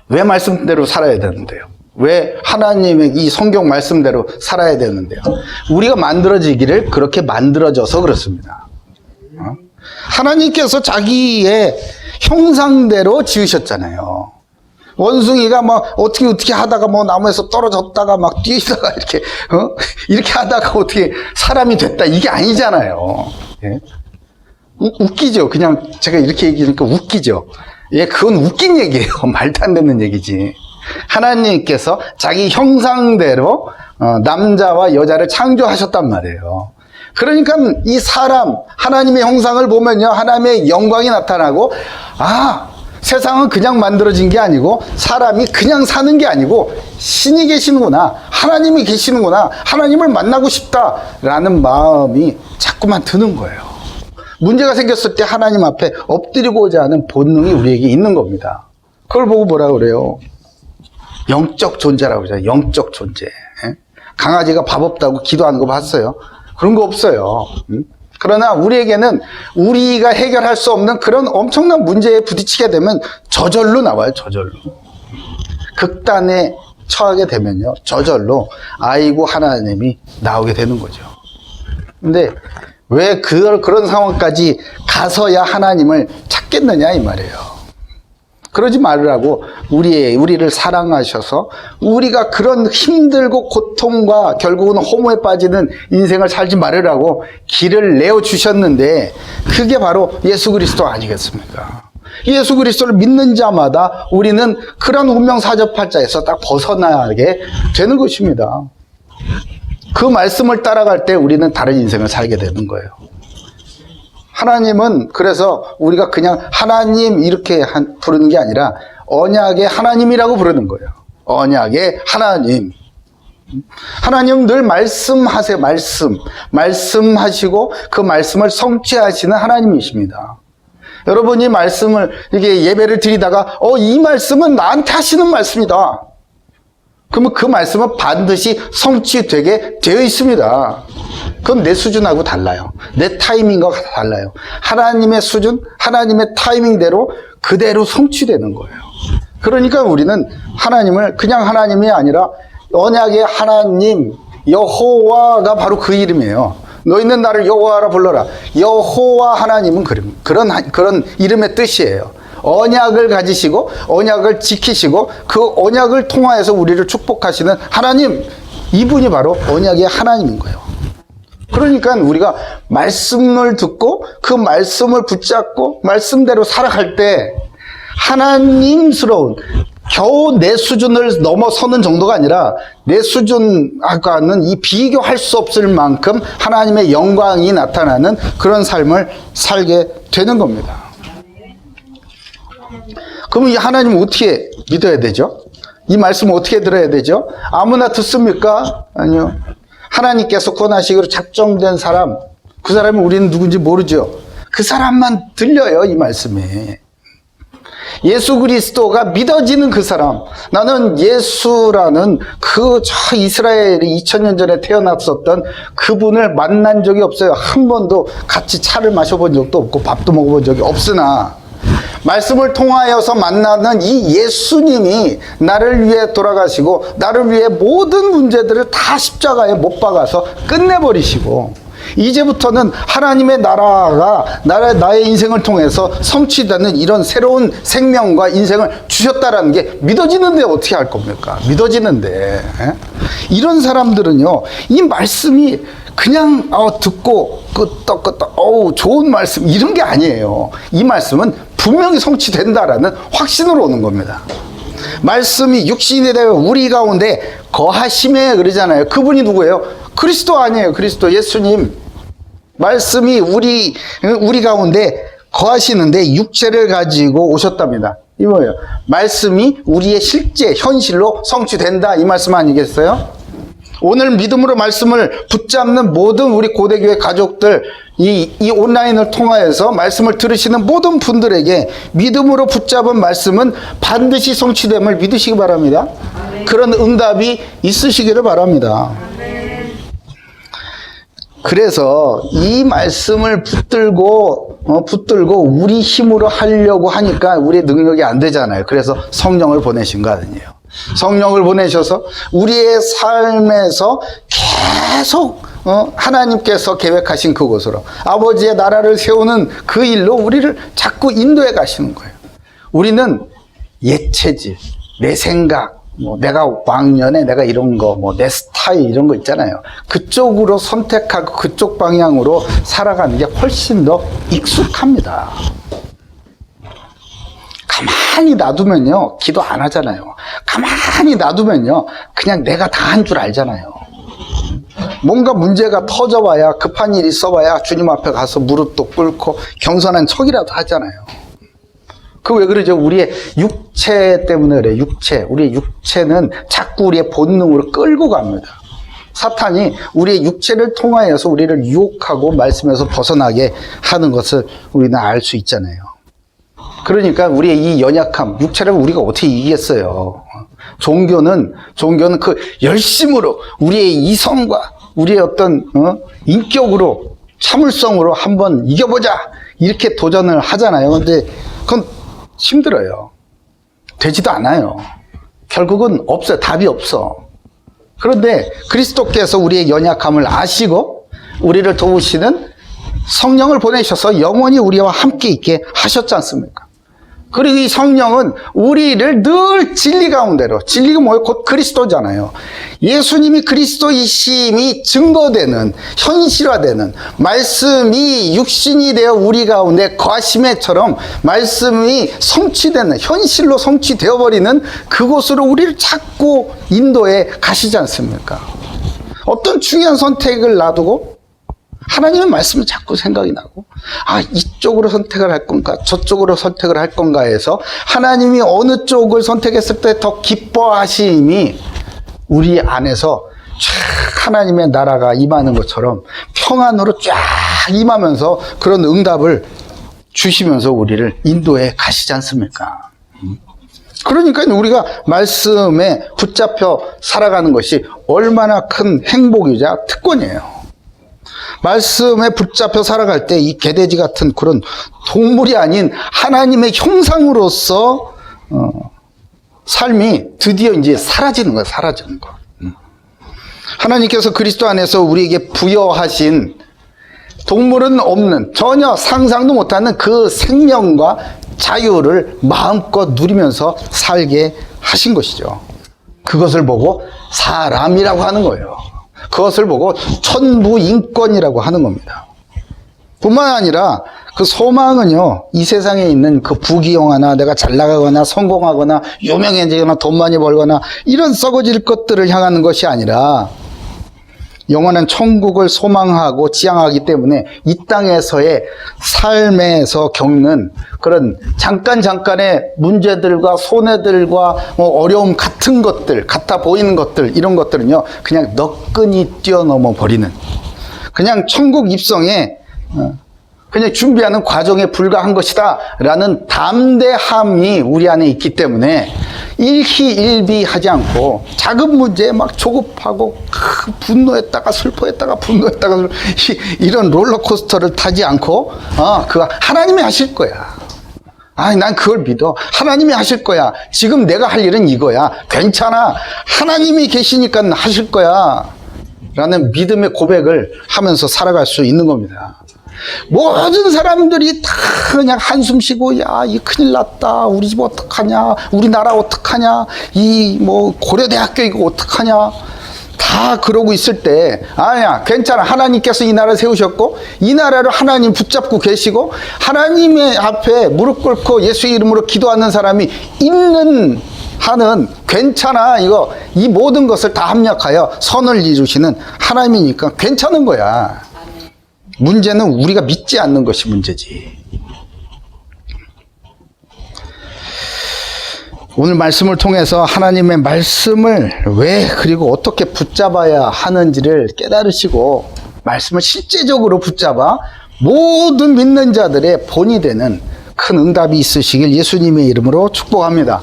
왜 말씀대로 살아야 되는데요? 왜 하나님의 이 성경 말씀대로 살아야 되는데요? 우리가 만들어지기를 그렇게 만들어져서 그렇습니다. 하나님께서 자기의 형상대로 지으셨잖아요. 원숭이가 막 어떻게 하다가 뭐 나무에서 떨어졌다가 막 뛰다가 이렇게 하다가 어떻게 사람이 됐다, 이게 아니잖아요. 예? 웃기죠. 그냥 제가 이렇게 얘기하니까 웃기죠. 예, 그건 웃긴 얘기예요. 말도 안 되는 얘기지. 하나님께서 자기 형상대로 남자와 여자를 창조하셨단 말이에요. 그러니까 이 사람, 하나님의 형상을 보면요, 하나님의 영광이 나타나고, 세상은 그냥 만들어진 게 아니고 사람이 그냥 사는 게 아니고 신이 계시는구나, 하나님이 계시는구나, 하나님을 만나고 싶다라는 마음이 자꾸만 드는 거예요. 문제가 생겼을 때 하나님 앞에 엎드리고자 하는 본능이 우리에게 있는 겁니다. 그걸 보고 뭐라 그래요? 영적 존재라고 그러죠. 영적 존재. 강아지가 밥 없다고 기도하는 거 봤어요? 그런 거 없어요. 그러나 우리에게는 우리가 해결할 수 없는 그런 엄청난 문제에 부딪히게 되면 저절로 나와요. 저절로. 극단에 처하게 되면요, 저절로 아이고 하나님이 나오게 되는 거죠. 근데 왜 그런 상황까지 가서야 하나님을 찾겠느냐 이 말이에요. 그러지 말으라고 우리를 사랑하셔서 우리가 그런 힘들고 고통과 결국은 허무에 빠지는 인생을 살지 말으라고 길을 내어주셨는데, 그게 바로 예수 그리스도 아니겠습니까? 예수 그리스도를 믿는 자마다 우리는 그런 운명사접팔자에서 딱 벗어나게 되는 것입니다. 그 말씀을 따라갈 때 우리는 다른 인생을 살게 되는 거예요. 하나님은 그래서 우리가 그냥 하나님 이렇게 부르는 게 아니라 언약의 하나님이라고 부르는 거예요. 언약의 하나님. 하나님은 늘 말씀하세요. 말씀하시고 그 말씀을 성취하시는 하나님이십니다. 여러분이 말씀을 이렇게 예배를 드리다가 이 말씀은 나한테 하시는 말씀이다, 그러면 그 말씀은 반드시 성취되게 되어 있습니다. 그건 내 수준하고 달라요. 내 타이밍과 달라요. 하나님의 수준, 하나님의 타이밍대로 그대로 성취되는 거예요. 그러니까 우리는 하나님을 그냥 하나님이 아니라 언약의 하나님, 여호와가 바로 그 이름이에요. 너희는 나를 여호와라 불러라. 여호와 하나님은 그런 이름의 뜻이에요. 언약을 가지시고 언약을 지키시고 그 언약을 통하여서 우리를 축복하시는 하나님, 이분이 바로 언약의 하나님인 거예요. 그러니까 우리가 말씀을 듣고 그 말씀을 붙잡고 말씀대로 살아갈 때 하나님스러운, 겨우 내 수준을 넘어서는 정도가 아니라 내 수준과는 이 비교할 수 없을 만큼 하나님의 영광이 나타나는 그런 삶을 살게 되는 겁니다. 그럼 이 하나님을 어떻게 믿어야 되죠? 이 말씀을 어떻게 들어야 되죠? 아무나 듣습니까? 아니요. 하나님께서 권하시기로 작정된 사람, 그 사람이 우리는 누군지 모르죠. 그 사람만 들려요, 이 말씀이. 예수 그리스도가 믿어지는 그 사람, 나는 예수라는 저 이스라엘이 2000년 전에 태어났었던 그분을 만난 적이 없어요. 한 번도 같이 차를 마셔본 적도 없고 밥도 먹어본 적이 없으나 말씀을 통하여서 만나는 이 예수님이 나를 위해 돌아가시고 나를 위해 모든 문제들을 다 십자가에 못 박아서 끝내버리시고 이제부터는 하나님의 나라가 나의 인생을 통해서 성취되는 이런 새로운 생명과 인생을 주셨다라는 게 믿어지는데 어떻게 할 겁니까? 믿어지는데. 이런 사람들은요, 이 말씀이 그냥 듣고 끄떡끄떡 좋은 말씀 이런 게 아니에요. 이 말씀은 분명히 성취된다라는 확신으로 오는 겁니다. 말씀이 육신이 되어 우리 가운데 거하심에 그러잖아요. 그분이 누구예요? 그리스도 아니에요. 그리스도 예수님. 말씀이 우리 가운데 거하시는데 육체를 가지고 오셨답니다. 이 뭐예요? 말씀이 우리의 실제 현실로 성취된다, 이 말씀 아니겠어요? 오늘 믿음으로 말씀을 붙잡는 모든 우리 고대교회 가족들, 이 온라인을 통하여서 말씀을 들으시는 모든 분들에게 믿음으로 붙잡은 말씀은 반드시 성취됨을 믿으시기 바랍니다. 그런 응답이 있으시기를 바랍니다. 그래서 이 말씀을 붙들고 우리 힘으로 하려고 하니까 우리의 능력이 안 되잖아요. 그래서 성령을 보내신 거 아니에요. 성령을 보내셔서 우리의 삶에서 계속 하나님께서 계획하신 그곳으로 아버지의 나라를 세우는 그 일로 우리를 자꾸 인도해 가시는 거예요. 우리는 옛체질, 내 생각, 내가 왕년에 내가 이런 거, 내 스타일 이런 거 있잖아요. 그쪽으로 선택하고 그쪽 방향으로 살아가는 게 훨씬 더 익숙합니다. 가만히 놔두면요, 기도 안 하잖아요. 가만히 놔두면요, 그냥 내가 다 한 줄 알잖아요. 뭔가 문제가 터져봐야, 급한 일이 있어봐야 주님 앞에 가서 무릎도 꿇고 겸손한 척이라도 하잖아요. 그 왜 그러죠? 우리의 육체 때문에 그래요. 우리의 육체는 자꾸 우리의 본능으로 끌고 갑니다. 사탄이 우리의 육체를 통하여서 우리를 유혹하고 말씀에서 벗어나게 하는 것을 우리는 알 수 있잖아요. 그러니까 우리의 이 연약함, 육체를 우리가 어떻게 이기겠어요? 종교는 그 열심으로 우리의 이성과 우리의 어떤 인격으로, 참을성으로 한번 이겨보자 이렇게 도전을 하잖아요. 근데 그건 힘들어요. 되지도 않아요. 결국은 없어요. 답이 없어. 그런데 그리스도께서 우리의 연약함을 아시고 우리를 도우시는 성령을 보내셔서 영원히 우리와 함께 있게 하셨지 않습니까? 그리고 이 성령은 우리를 늘 진리 가운데로, 진리가 뭐예요? 곧 그리스도잖아요. 예수님이 그리스도이심이 증거되는, 현실화되는, 말씀이 육신이 되어 우리 가운데 거하심에처럼 말씀이 성취되는, 현실로 성취되어 버리는 그곳으로 우리를 자꾸 인도해 가시지 않습니까? 어떤 중요한 선택을 놔두고 하나님의 말씀이 자꾸 생각이 나고, 이쪽으로 선택을 할 건가, 저쪽으로 선택을 할 건가 해서 하나님이 어느 쪽을 선택했을 때 더 기뻐하심이 우리 안에서 쫙 하나님의 나라가 임하는 것처럼 평안으로 쫙 임하면서 그런 응답을 주시면서 우리를 인도해 가시지 않습니까? 그러니까 우리가 말씀에 붙잡혀 살아가는 것이 얼마나 큰 행복이자 특권이에요. 말씀에 붙잡혀 살아갈 때 이 개돼지 같은 그런 동물이 아닌 하나님의 형상으로서 삶이 드디어 이제 사라지는 거예요. 사라지는 거. 하나님께서 그리스도 안에서 우리에게 부여하신 동물은 없는, 전혀 상상도 못하는 그 생명과 자유를 마음껏 누리면서 살게 하신 것이죠. 그것을 보고 사람이라고 하는 거예요. 그것을 보고 천부인권이라고 하는 겁니다. 뿐만 아니라 그 소망은요, 이 세상에 있는 그 부귀영화나 내가 잘 나가거나 성공하거나 유명해지거나 돈 많이 벌거나 이런 썩어질 것들을 향하는 것이 아니라 영원한 천국을 소망하고 지향하기 때문에 이 땅에서의 삶에서 겪는 그런 잠깐의 문제들과 손해들과 어려움 같은 것들, 같아 보이는 것들, 이런 것들은요, 그냥 너끈히 뛰어넘어 버리는, 그냥 천국 입성에 그냥 준비하는 과정에 불과한 것이다 라는 담대함이 우리 안에 있기 때문에 일희일비하지 않고 작은 문제에 막 조급하고 분노했다가 슬퍼했다가 분노했다가 이런 롤러코스터를 타지 않고 그거 하나님이 하실 거야. 난 그걸 믿어. 하나님이 하실 거야. 지금 내가 할 일은 이거야. 괜찮아. 하나님이 계시니까 하실 거야 라는 믿음의 고백을 하면서 살아갈 수 있는 겁니다. 모든 사람들이 다 그냥 한숨 쉬고, 야, 이 큰일 났다. 우리 집 어떡하냐. 우리나라 어떡하냐. 고려대학교 이거 어떡하냐. 다 그러고 있을 때, 아니야, 괜찮아. 하나님께서 이 나라를 세우셨고, 이 나라를 하나님 붙잡고 계시고, 하나님의 앞에 무릎 꿇고 예수 이름으로 기도하는 사람이 하는, 괜찮아. 이 모든 것을 다 합력하여 선을 이루시는 하나님이니까 괜찮은 거야. 문제는 우리가 믿지 않는 것이 문제지. 오늘 말씀을 통해서 하나님의 말씀을 왜 그리고 어떻게 붙잡아야 하는지를 깨달으시고 말씀을 실제적으로 붙잡아 모든 믿는 자들의 본이 되는 큰 응답이 있으시길 예수님의 이름으로 축복합니다.